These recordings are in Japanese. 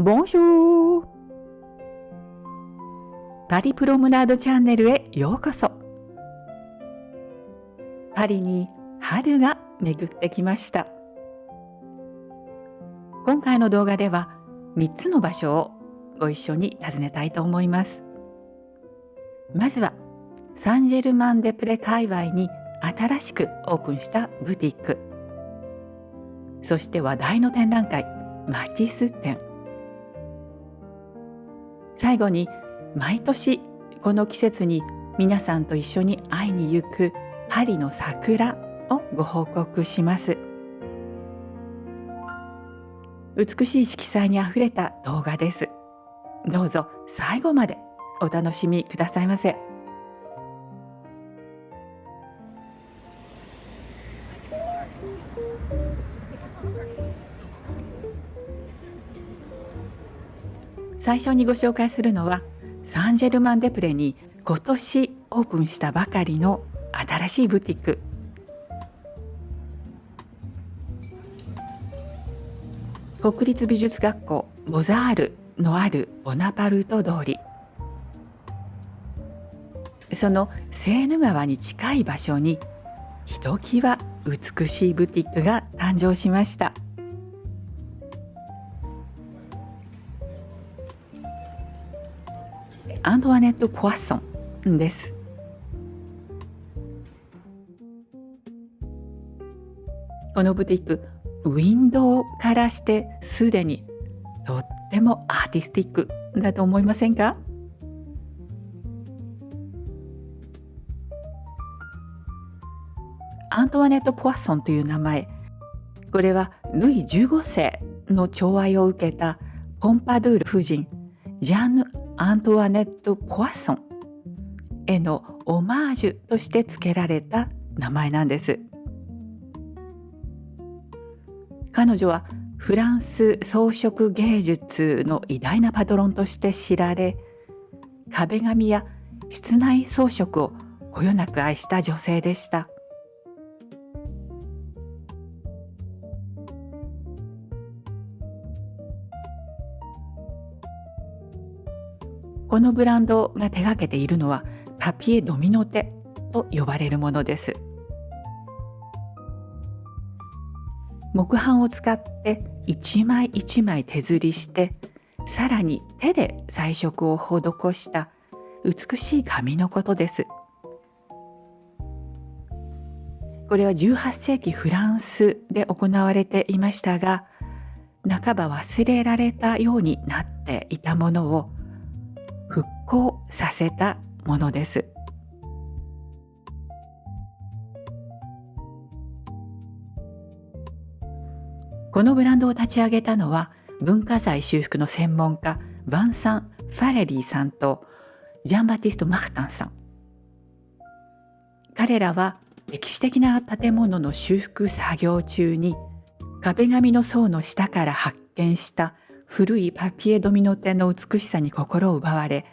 ボンジュール。パリプロムナードチャンネルへようこそ。パリに春が巡ってきました。今回の動画では3つの場所をご一緒に訪ねたいと思います。まずはサンジェルマン・デ・プレ界隈に新しくオープンしたブティック、そして話題の展覧会マティス展、最後に毎年この季節に皆さんと一緒に会いに行くパリの桜をご報告します。美しい色彩にあふれた動画です。どうぞ最後までお楽しみくださいませ。最初にご紹介するのはサンジェルマン・デ・プレに今年オープンしたばかりの新しいブティック、国立美術学校ボザールのあるボナパルト通り、そのセーヌ川に近い場所にひときわ美しいブティックが誕生しました。アントワネット・ポワッソンです。このブティック、ウィンドウからしてすでにとってもアーティスティックだと思いませんか？アントワネット・ポワッソンという名前、これはルイ15世の寵愛を受けたポンパドゥール夫人ジャンヌ・アントワネット・ポワッソンへのオマージュとして付けられた名前なんです。彼女はフランス装飾芸術の偉大なパトロンとして知られ、壁紙や室内装飾をこよなく愛した女性でした。このブランドが手掛けているのはパピエ・ドミノテと呼ばれるものです。木版を使って一枚一枚手刷りして、さらに手で彩色を施した美しい紙のことです。これは18世紀フランスで行われていましたが、半ば忘れられたようになっていたものを復興させたものです。このブランドを立ち上げたのは文化財修復の専門家ヴァンサン・ファレリーさんとジャンバティスト・マフタンさん。彼らは歴史的な建物の修復作業中に壁紙の層の下から発見した古いパピエ・ドミノテの美しさに心を奪われ、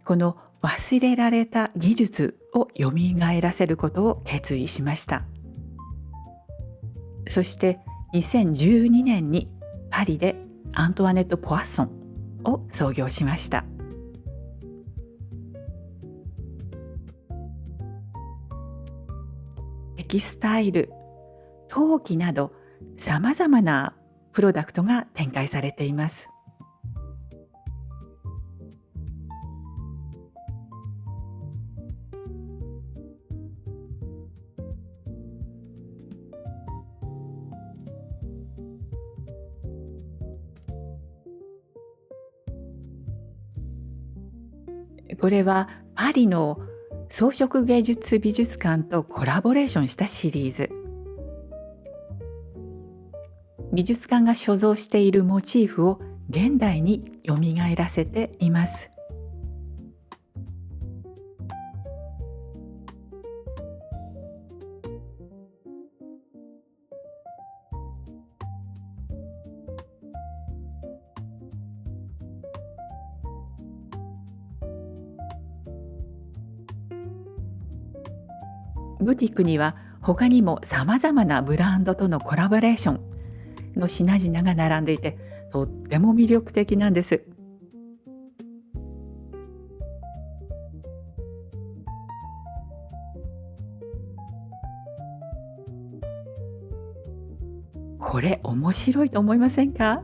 この忘れられた技術をよみがえらせることを決意しました。そして2012年にパリでアントワネット・ポワッソンを創業しました。テキスタイル、陶器などさまざまなプロダクトが展開されています。これはパリの装飾芸術美術館とコラボレーションしたシリーズ。美術館が所蔵しているモチーフを現代によみがえらせています。ブティックには他にもさまざまなブランドとのコラボレーションの品々が並んでいて、とっても魅力的なんです。これ面白いと思いませんか？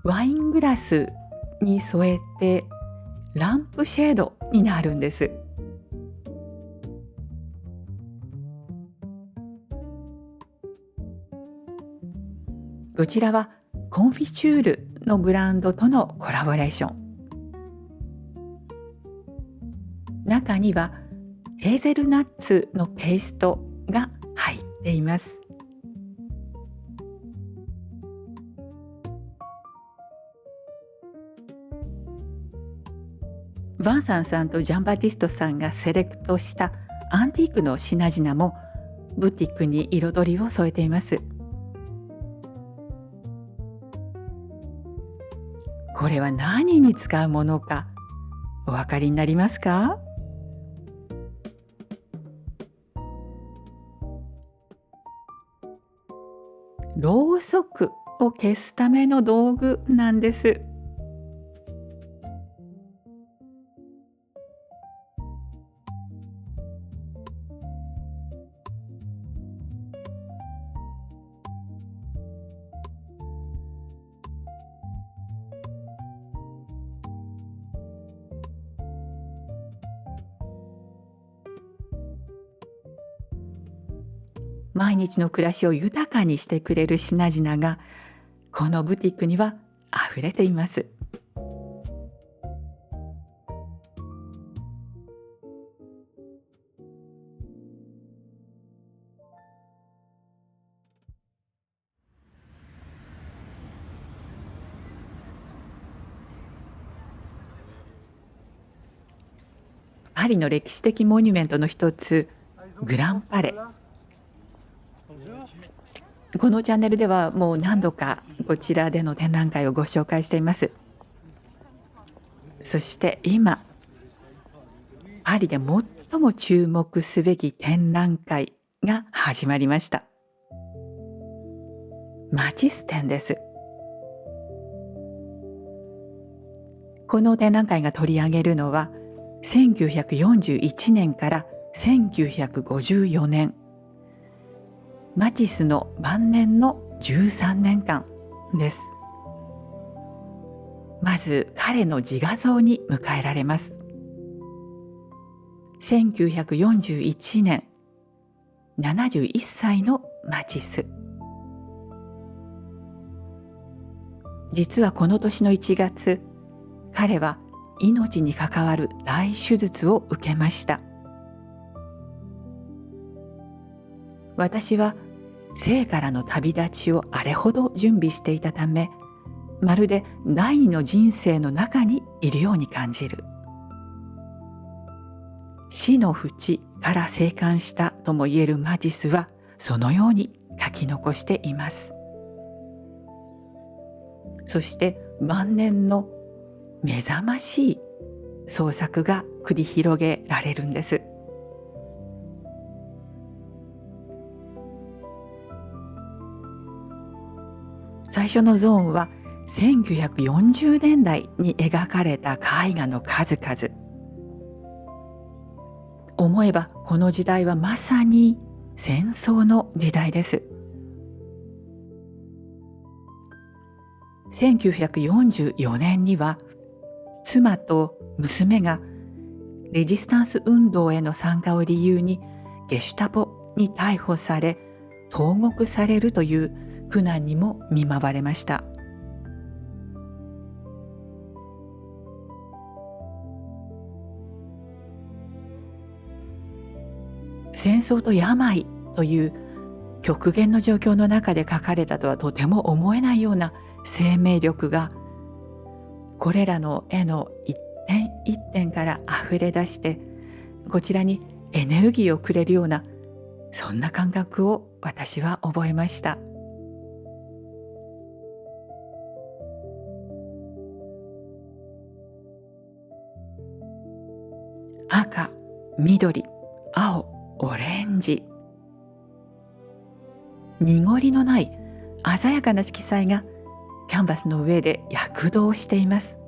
ワイングラスに添えてランプシェードになるんです。こちらはコンフィチュールのブランドとのコラボレーション。中にはヘーゼルナッツのペーストが入っています。ヴァンサンさんとジャンバティストさんがセレクトしたアンティークの品々もブティックに彩りを添えています。これは何に使うものかお分かりになりますか？ろうそくを消すための道具なんです。毎日の暮らしを豊かにしてくれる品々がこのブティックには溢れています。パリの歴史的モニュメントの一つ、グランパレ。このチャンネルではもう何度かこちらでの展覧会をご紹介しています。そして今、パリで最も注目すべき展覧会が始まりました。マティス展です。この展覧会が取り上げるのは1941年から1954年、マティスの晩年の13年間です。まず彼の自画像に迎えられます。1941年、71歳のマティス。実はこの年の1月、彼は命に関わる大手術を受けました。私は生からの旅立ちをあれほど準備していたため、まるで第二の人生の中にいるように感じる。死の淵から生還したとも言えるマティスはそのように書き残しています。そして晩年の目覚ましい創作が繰り広げられるんです。最初のゾーンは1940年代に描かれた絵画の数々。思えばこの時代はまさに戦争の時代です。1944年には妻と娘がレジスタンス運動への参加を理由にゲシュタポに逮捕され投獄されるという苦難にも見舞われました。戦争と病という極限の状況の中で描かれたとはとても思えないような生命力がこれらの絵の一点一点から溢れ出してこちらにエネルギーをくれるようなそんな感覚を私は覚えました。赤、緑、青、オレンジ。濁りのない鮮やかな色彩がキャンバスの上で躍動しています。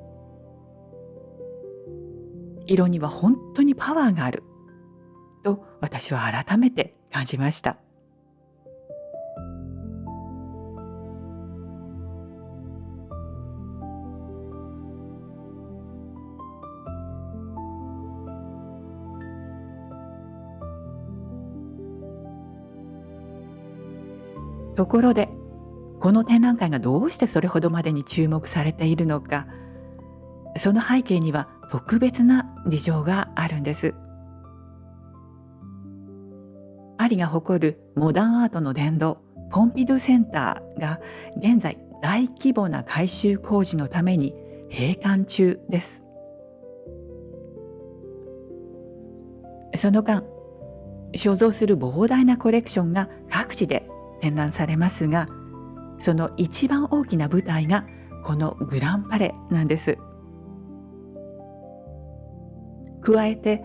色には本当にパワーがあると私は改めて感じました。ところで、この展覧会がどうしてそれほどまでに注目されているのか、その背景には特別な事情があるんです。パリが誇るモダンアートの殿堂、ポンピドゥセンターが現在大規模な改修工事のために閉館中です。その間、所蔵する膨大なコレクションが各地で展覧されますが、その一番大きな舞台がこのグランパレなんです。加えて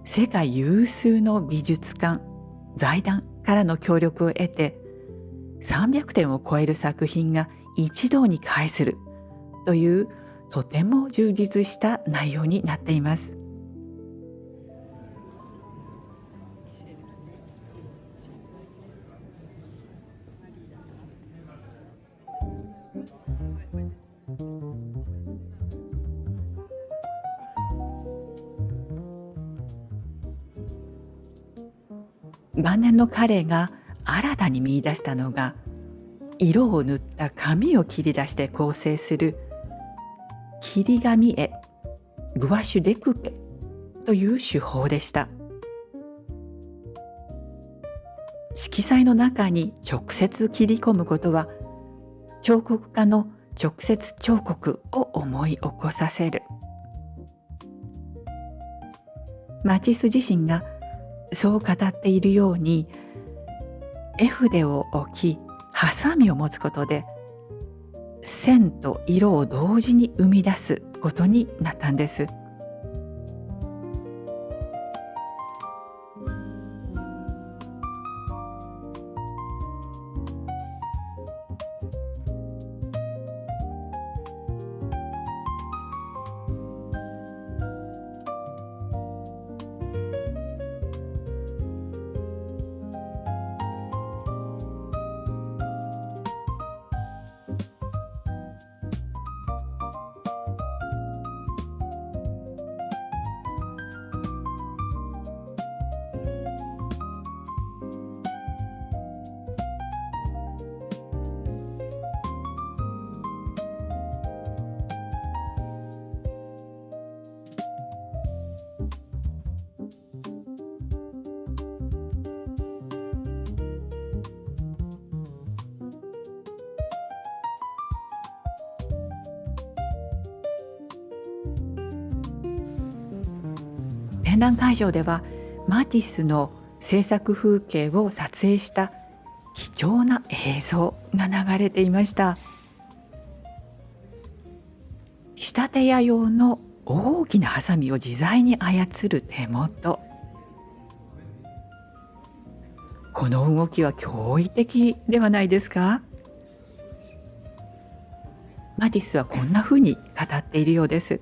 世界有数の美術館、財団からの協力を得て300点を超える作品が一堂に会するというとても充実した内容になっています。晩年の彼が新たに見出したのが、色を塗った紙を切り出して構成する切り紙絵、グワッシュデクペという手法でした。色彩の中に直接切り込むことは、彫刻家の直接彫刻を思い起こさせる。マティス自身がそう語っているように、絵筆を置き、ハサミを持つことで線と色を同時に生み出すことになったんです。展覧会場ではマティスの制作風景を撮影した貴重な映像が流れていました。仕立て屋用の大きなハサミを自在に操る手元。この動きは驚異的ではないですか？マティスはこんなふうに語っているようです。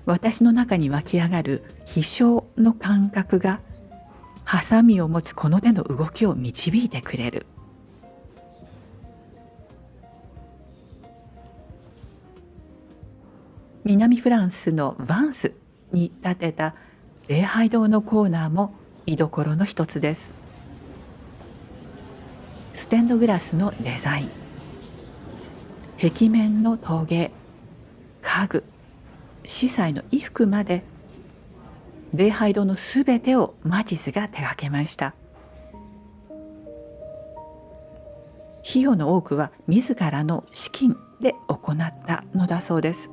私の中に湧き上がる飛翔の感覚が、ハサミを持つこの手の動きを導いてくれる。南フランスのヴァンスに建てた礼拝堂のコーナーも見どころの一つです。ステンドグラスのデザイン、壁面の陶芸、家具、司祭の衣服まで、礼拝堂のすべてをマティスが手掛けました。費用の多くは自らの資金で行ったのだそうです。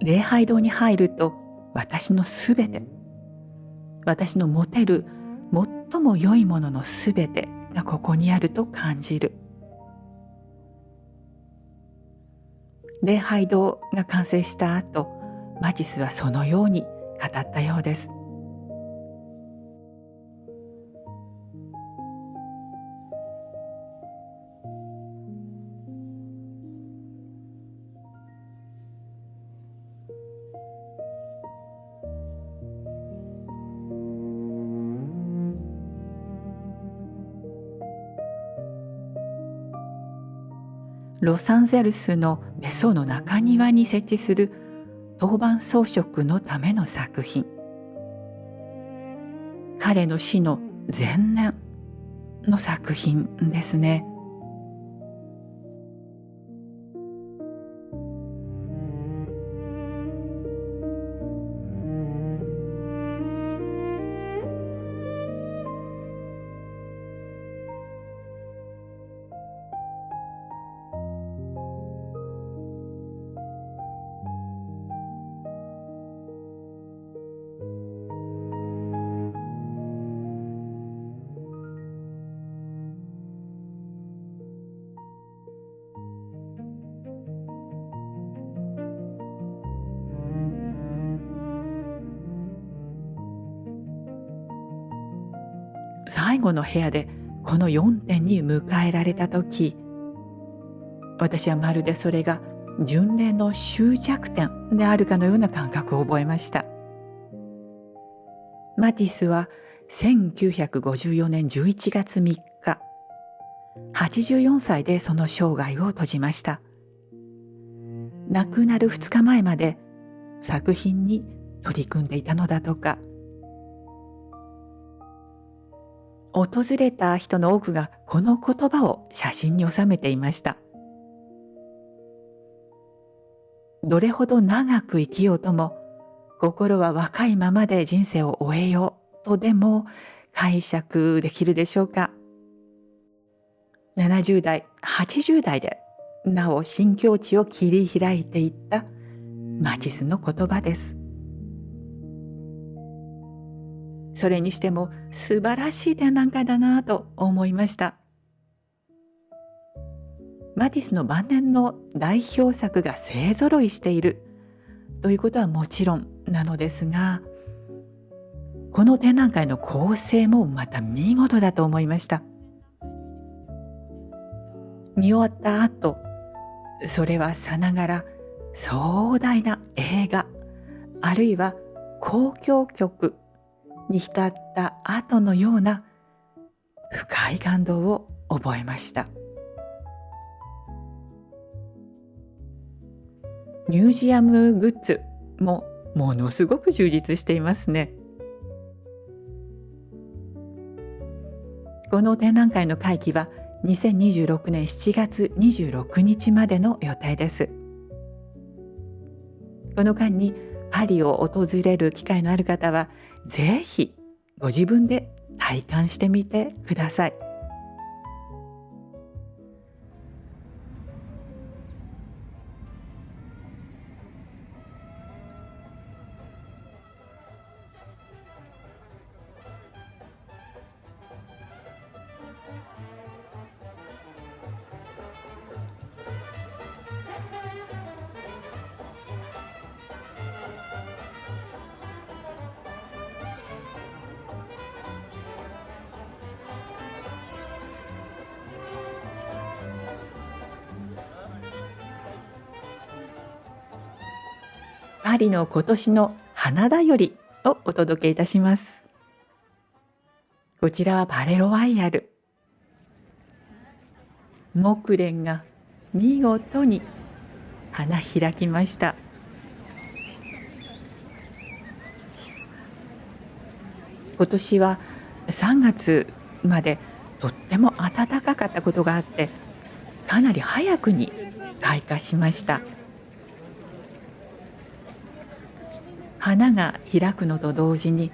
礼拝堂に入ると、私のすべて、私の持てる最も良いもののすべてがここにあると感じる。礼拝堂が完成した後、マティスはそのように語ったようです。ロサンゼルスの別荘の中庭に設置する当番装飾のための作品。彼の死の前年の作品ですね。最後の部屋でこの4点に迎えられた時、私はまるでそれが巡礼の終着点であるかのような感覚を覚えました。マティスは1954年11月3日、84歳でその生涯を閉じました。亡くなる2日前まで作品に取り組んでいたのだとか。訪れた人の多くがこの言葉を写真に収めていました。どれほど長く生きようとも、心は若いままで人生を終えようとでも解釈できるでしょうか。70代、80代でなお新境地を切り開いていったマティスの言葉です。それにしても素晴らしい展覧会だなと思いました。マティスの晩年の代表作が勢ぞろいしているということはもちろんなのですが、この展覧会の構成もまた見事だと思いました。見終わった後、それはさながら壮大な映画、あるいは交響曲に浸った後のような深い感動を覚えました。ミュージアムグッズもものすごく充実していますね。この展覧会の会期は2026年7月26日までの予定です。この間にパリを訪れる機会のある方は、ぜひご自分で体感してみてください。パリの今年の花だよりをお届けいたします。こちらはパレロワイヤル。木蓮が見事に花開きました。今年は3月までとっても暖かかったことがあって、かなり早くに開花しました。花が開くのと同時に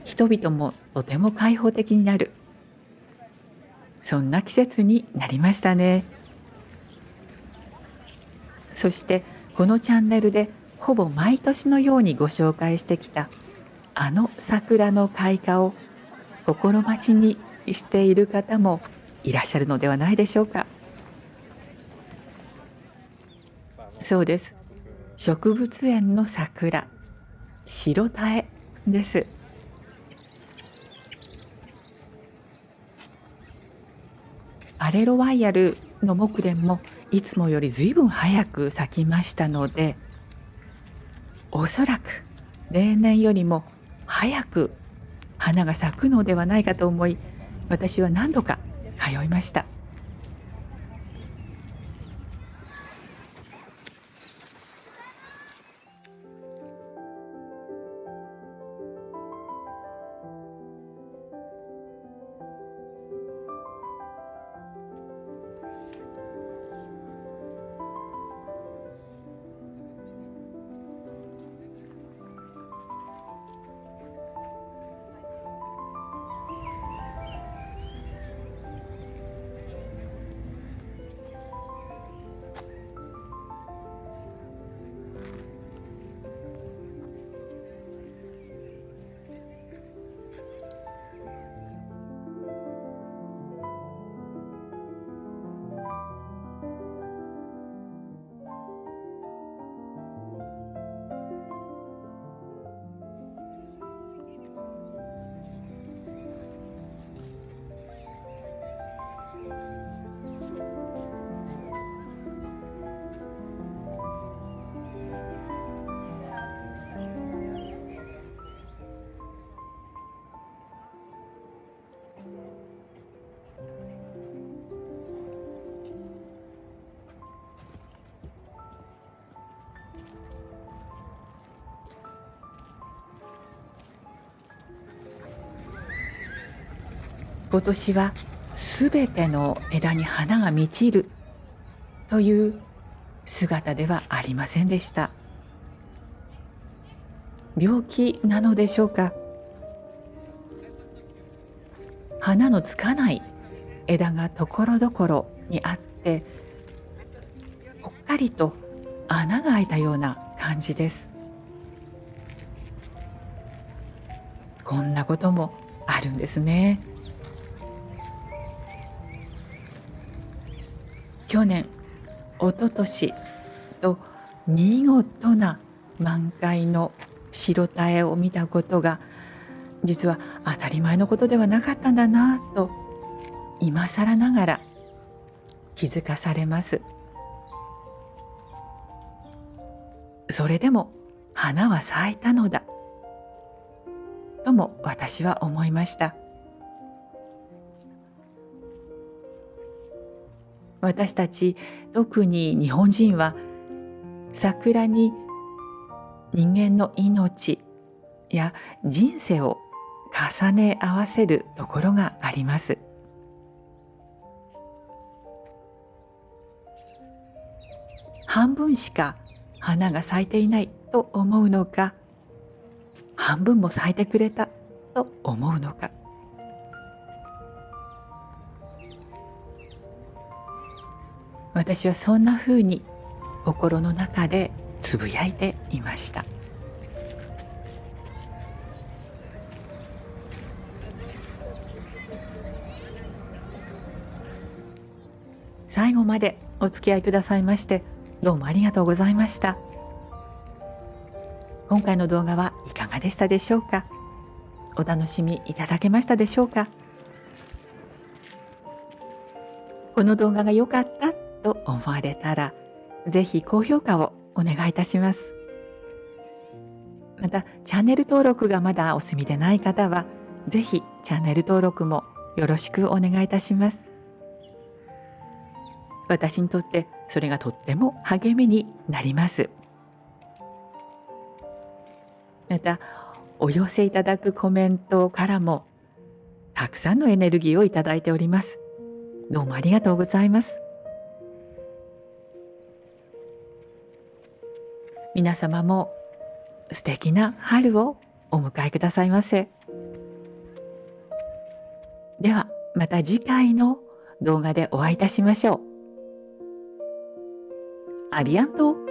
人々もとても開放的になる、そんな季節になりましたね。そしてこのチャンネルでほぼ毎年のようにご紹介してきたあの桜の開花を心待ちにしている方もいらっしゃるのではないでしょうか。そうです。植物園の桜、白栲です。パレロワイヤルの木蓮もいつもよりずいぶん早く咲きましたので、おそらく例年よりも早く花が咲くのではないかと思い、私は何度か通いました。今年はすべての枝に花が満ちるという姿ではありませんでした。病気なのでしょうか。花のつかない枝がところどころにあって、ぽっかりと穴が開いたような感じです。こんなこともあるんですね。去年、一昨年と見事な満開の白栢を見たことが、実は当たり前のことではなかったんだなぁと今更ながら気づかされます。それでも花は咲いたのだとも私は思いました。私たち、特に日本人は桜に人間の命や人生を重ね合わせるところがあります。半分しか花が咲いていないと思うのか、半分も咲いてくれたと思うのか。私はそんなふうに心の中でつぶやいていました。最後までお付き合いくださいましてどうもありがとうございました。今回の動画はいかがでしたでしょうか。お楽しみいただけましたでしょうか。この動画が良かったと思われたら、ぜひ高評価をお願いいたします。また、チャンネル登録がまだお済みでない方は、ぜひチャンネル登録もよろしくお願いいたします。私にとってそれがとっても励みになります。また、お寄せいただくコメントからもたくさんのエネルギーをいただいております。どうもありがとうございます。皆様も素敵な春をお迎えくださいませ。ではまた次回の動画でお会いいたしましょう。アビアント。